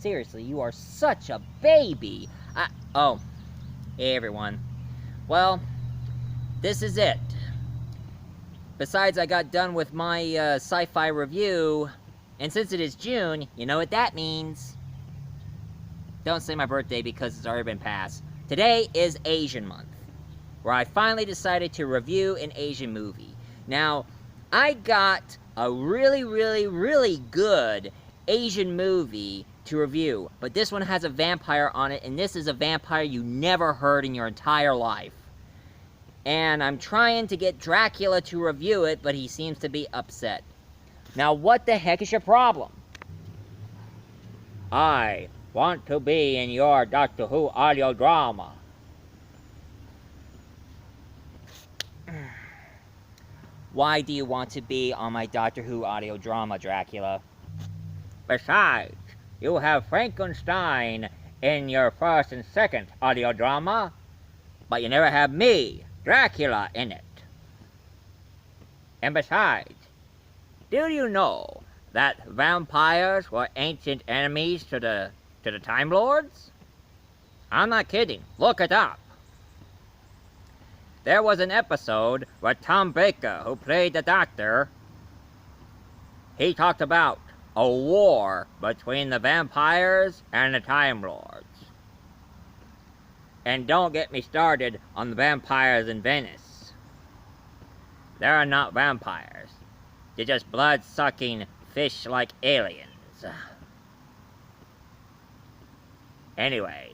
Seriously, you are such a baby. Oh, hey everyone. Well, this is it. Besides, I got done with my sci-fi review, and since it is June, you know what that means. Don't say my birthday because it's already been passed. Today is Asian month, where I finally decided to review an Asian movie. Now, I got a really good Asian movie to review, but this one has a vampire on it, and this is a vampire you never heard in your entire life. And I'm trying to get Dracula to review it, but he seems to be upset. Now, what the heck is your problem? I want to be in your Doctor Who audio drama. Why do you want to be on my Doctor Who audio drama, Dracula? Besides, you have Frankenstein in your first and second audio drama, but you never have me, Dracula, in it. And besides, do you know that vampires were ancient enemies to the Time Lords? I'm not kidding. Look it up. There was an episode where Tom Baker, who played the Doctor, he talked about a war between the vampires and the Time Lords. And don't get me started on the vampires in Venice. They are not vampires. They're just blood-sucking, fish-like aliens. Anyway,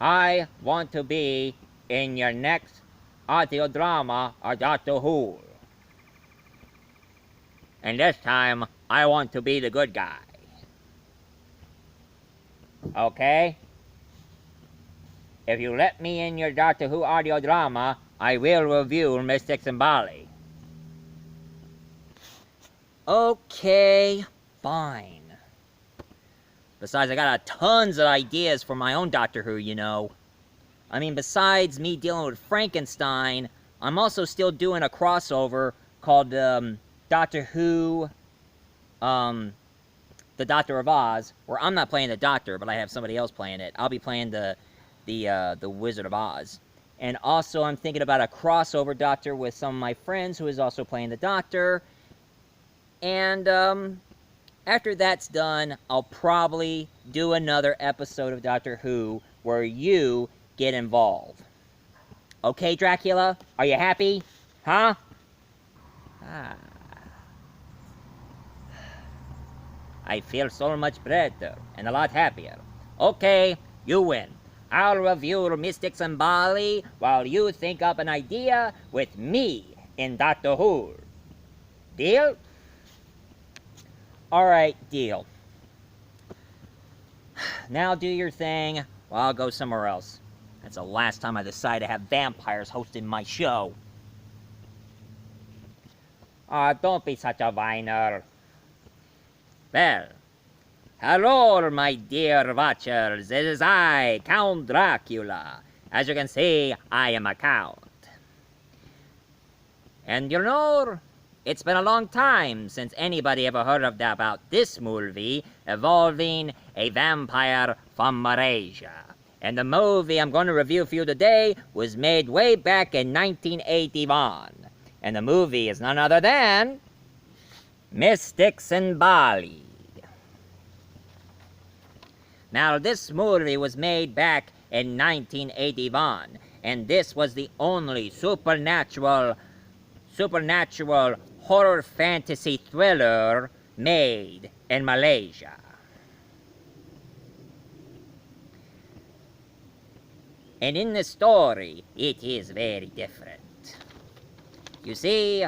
I want to be in your next audio drama or Doctor Who. And this time, I want to be the good guy. Okay? If you let me in your Doctor Who audio drama, I will review Mystics in Bali. Okay, fine. Besides, I got tons of ideas for my own Doctor Who, you know. I mean, besides me dealing with Frankenstein, I'm also still doing a crossover called Doctor Who, The Doctor of Oz, where I'm not playing the Doctor, but I have somebody else playing it. I'll be playing the Wizard of Oz. And also, I'm thinking about a crossover Doctor with some of my friends who is also playing the Doctor. And after that's done, I'll probably do another episode of Doctor Who where you get involved. Okay, Dracula? Are you happy? Huh? I feel so much better and a lot happier. Okay, you win. I'll review Mystics in Bali while you think up an idea with me in Doctor Who. Deal? Alright, deal. Now do your thing while I'll go somewhere else. That's the last time I decide to have vampires hosting my show. Don't be such a whiner. Well, hello, my dear watchers. It is I, Count Dracula. As you can see, I am a count. And you know, it's been a long time since anybody ever heard about this movie involving a vampire from Malaysia. And the movie I'm going to review for you today was made way back in 1981. And the movie is none other than Mystics in Bali. Now, this movie was made back in 1981, and this was the only supernatural horror fantasy thriller made in Malaysia. And in the story, it is very different. You see,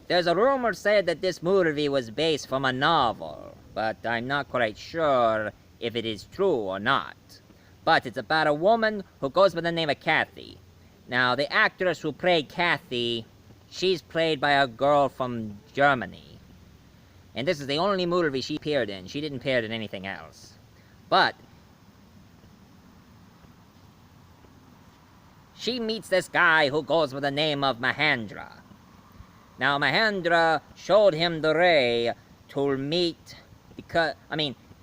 there's a rumor said that this movie was based from a novel, but I'm not quite sure if it is true or not. But it's about a woman who goes by the name of Kathy. Now, the actress who played Kathy, she's played by a girl from Germany. And this is the only movie she appeared in. She didn't appear in anything else. But she meets this guy who goes by the name of Mahendra. Now, Mahendra showed him the way to meet, because,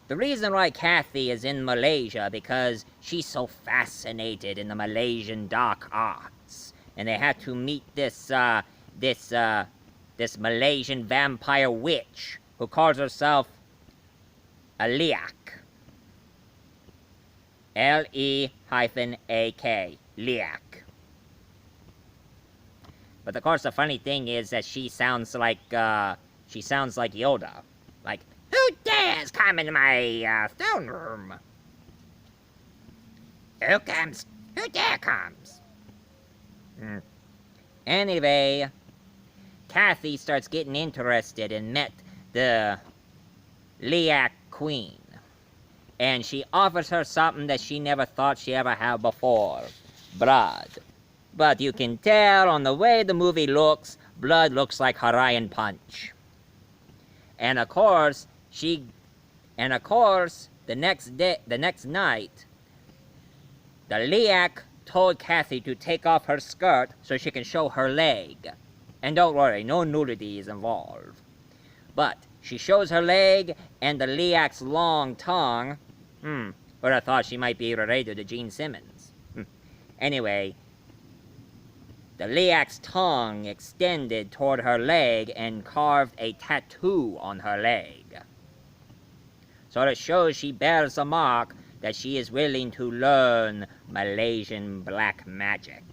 the reason why Kathy is in Malaysia, because she's so fascinated in the Malaysian dark arts. And they had to meet this Malaysian vampire witch who calls herself a Liak. L-E-A-K. Liak. But of course the funny thing is that she sounds like Yoda. Like, who dares come into my throne room? Who comes? Who dare comes? Anyway, Kathy starts getting interested and met the Liak Queen. And she offers her something that she never thought she ever had before. Blood. But you can tell on the way the movie looks, blood looks like Hawaiian Punch. And of course, the next night, the Liak told Kathy to take off her skirt so she can show her leg. And don't worry, no nudity is involved. But she shows her leg and the Liak's long tongue. Would have thought she might be related to Gene Simmons. Anyway, the Liak's tongue extended toward her leg and carved a tattoo on her leg. So it shows she bears a mark that she is willing to learn Malaysian black magic.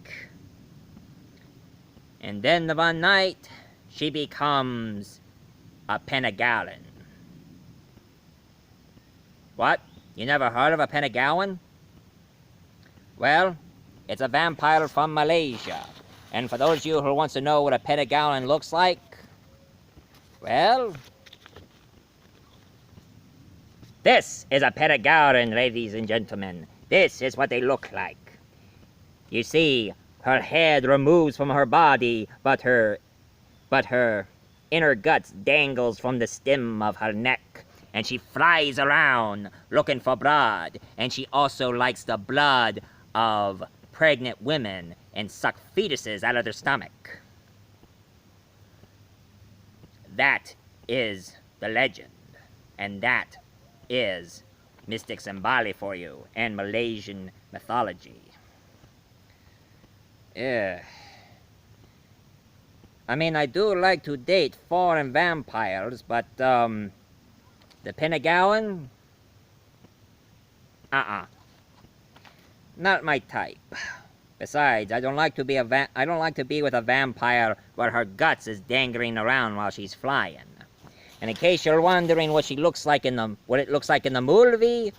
And then the one night, she becomes a Penagalan. What? You never heard of a Penagalan? Well, it's a vampire from Malaysia. And for those of you who wants to know what a Penagalan looks like, well, this is a Penagalan, ladies and gentlemen. This is what they look like. You see, her head removes from her body, but her inner guts dangles from the stem of her neck, and she flies around looking for blood, and she also likes the blood of pregnant women and suck fetuses out of their stomach. That is the legend, and that is mystics in Bali for you, and Malaysian mythology. I do like to date foreign vampires, but, the Penagalan? Not my type. Besides, I don't like to be with a vampire where her guts is dangling around while she's flying. And in case you're wondering what it looks like in the movie,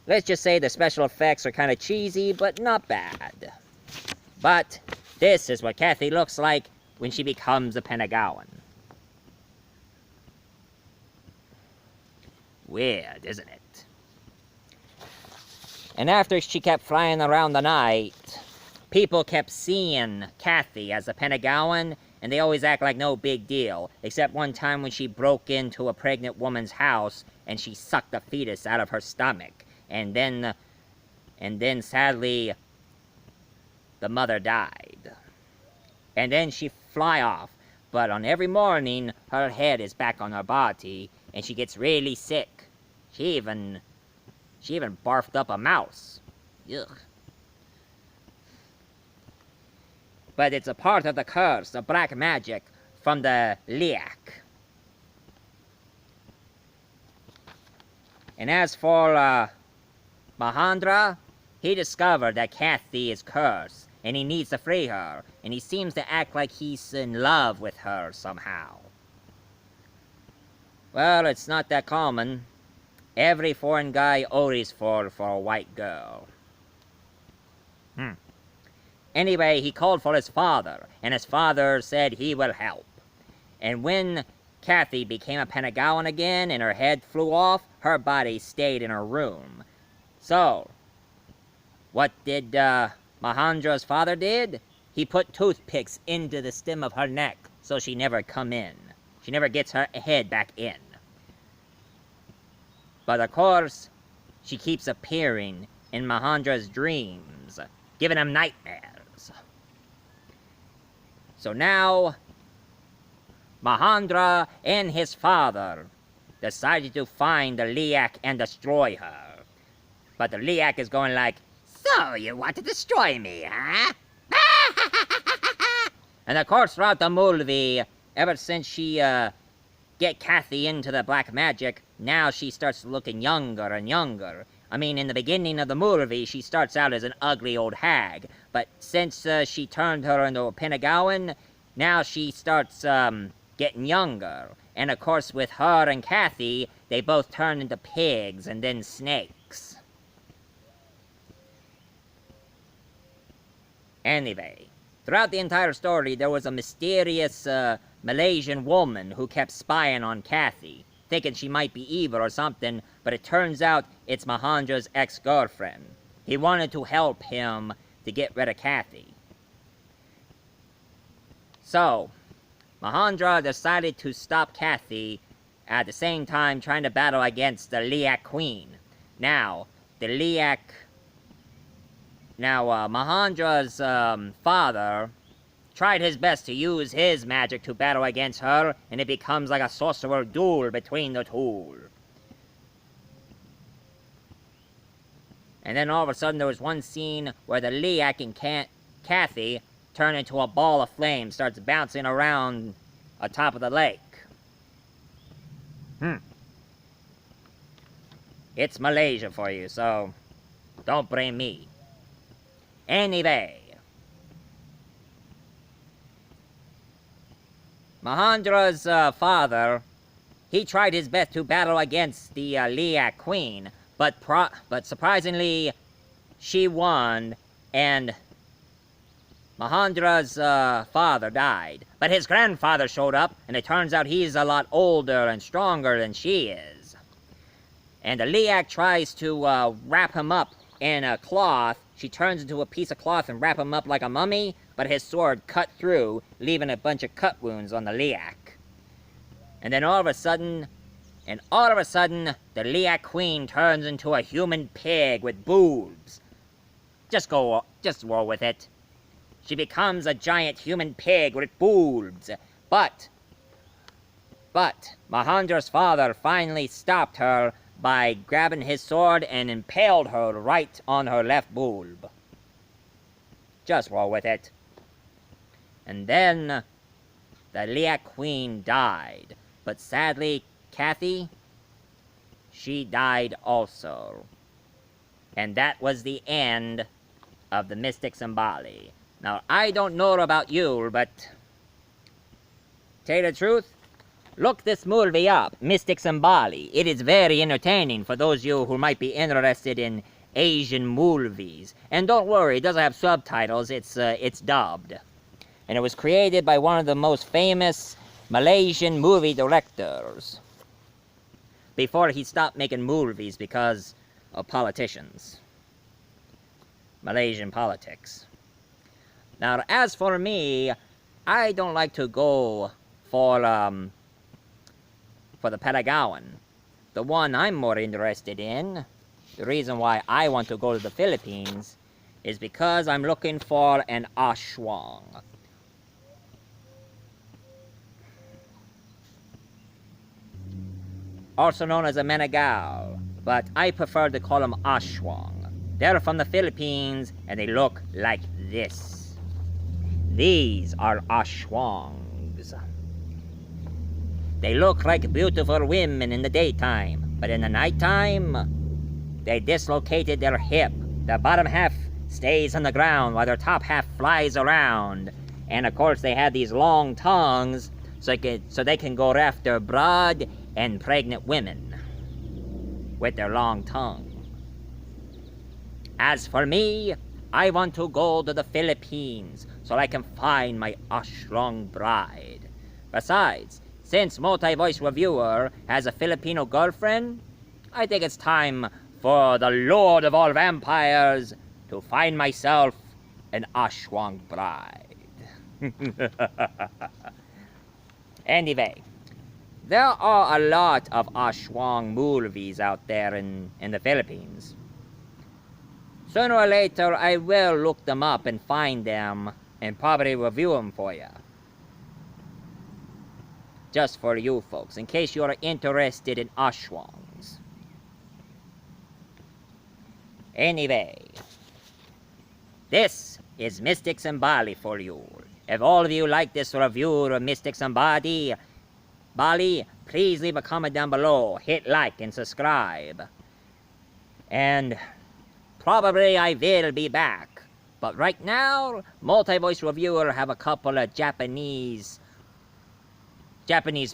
let's just say the special effects are kind of cheesy, but not bad. But this is what Kathy looks like when she becomes a Penagalan. Weird, isn't it? And after she kept flying around the night, people kept seeing Kathy as a Penagalan, and they always act like no big deal, except one time when she broke into a pregnant woman's house and she sucked a fetus out of her stomach, and then sadly, the mother died. And then she fly off, but on every morning, her head is back on her body, and she gets really sick. She even barfed up a mouse. Ugh. But it's a part of the curse, the black magic from the Liak. And as for Mahendra, he discovered that Kathy is cursed, and he needs to free her, and he seems to act like he's in love with her somehow. Well, it's not that common. Every foreign guy always falls for a white girl. Anyway, he called for his father, and his father said he will help. And when Kathy became a Penagalan again and her head flew off, her body stayed in her room. So, what did Mahendra's father did? He put toothpicks into the stem of her neck so she never come in. She never gets her head back in. But of course, she keeps appearing in Mahendra's dreams, giving him nightmares. So now, Mahendra and his father decided to find the Liak and destroy her. But the Liak is going like, "So you want to destroy me, huh?" And of course, throughout the movie, ever since she get Kathy into the black magic, now she starts looking younger and younger. I mean, in the beginning of the movie, she starts out as an ugly old hag, but since she turned her into a Pentagowan, now she starts getting younger. And of course, with her and Kathy, they both turn into pigs and then snakes. Anyway, throughout the entire story, there was a mysterious Malaysian woman who kept spying on Kathy, thinking she might be evil or something, but it turns out it's Mahandra's ex-girlfriend. He wanted to help him to get rid of Kathy. So, Mahandra decided to stop Kathy, at the same time trying to battle against the Liak Queen. Now, Mahandra's father tried his best to use his magic to battle against her, and it becomes like a sorcerer duel between the two. And then all of a sudden there was one scene where the Liak and Kathy turn into a ball of flame, starts bouncing around atop of the lake. It's Malaysia for you, so don't blame me. Anyway, Mahandra's father, he tried his best to battle against the Liak Queen, but surprisingly, she won, and Mahandra's father died. But his grandfather showed up, and it turns out he's a lot older and stronger than she is. And the Liak tries to wrap him up in a cloth. She turns into a piece of cloth and wrap him up like a mummy, but his sword cut through, leaving a bunch of cut wounds on the Liak. And then all of a sudden, the Liak Queen turns into a human pig with boobs. Just roll with it. She becomes a giant human pig with boobs. But Mahandra's father finally stopped her by grabbing his sword and impaled her right on her left boob. Just roll with it. And then the Liak Queen died. But sadly, Kathy, she died also. And that was the end of the Mystics in Bali. Now, I don't know about you, but tell you the truth, look this movie up, Mystics in Bali. It is very entertaining for those of you who might be interested in Asian movies. And don't worry, it doesn't have subtitles, it's dubbed. And it was created by one of the most famous Malaysian movie directors before he stopped making movies because of politicians. Malaysian politics. Now, as for me, I don't like to go for the Patagoan. The one I'm more interested in, the reason why I want to go to the Philippines, is because I'm looking for an aswang. Also known as a Menegal, but I prefer to call them aswang. They're from the Philippines, and they look like this. These are aswangs. They look like beautiful women in the daytime, but in the nighttime, they dislocated their hip. The bottom half stays on the ground while their top half flies around. And of course, they have these long tongues so they can go after broad and pregnant women with their long tongue. As for me, I want to go to the Philippines so I can find my aswang bride. Besides, since Multi-Voice Reviewer has a Filipino girlfriend, I think it's time for the Lord of all Vampires to find myself an aswang bride. Anyway, there are a lot of aswang movies out there in the Philippines. Sooner or later, I will look them up and find them and probably review them for you. just for you folks, in case you're interested in ashwans. Anyway, this is Mystics in Bali for you. If all of you like this review of Mystics in Bali, please leave a comment down below, hit like and subscribe. And probably I will be back. But right now, Multi-Voice Reviewer have a couple of Japanese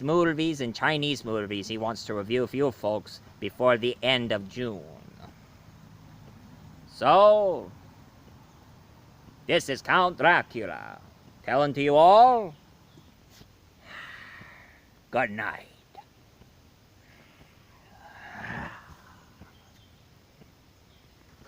movies and Chinese movies he wants to review for you folks before the end of June. So, this is Count Dracula, telling to you all, good night.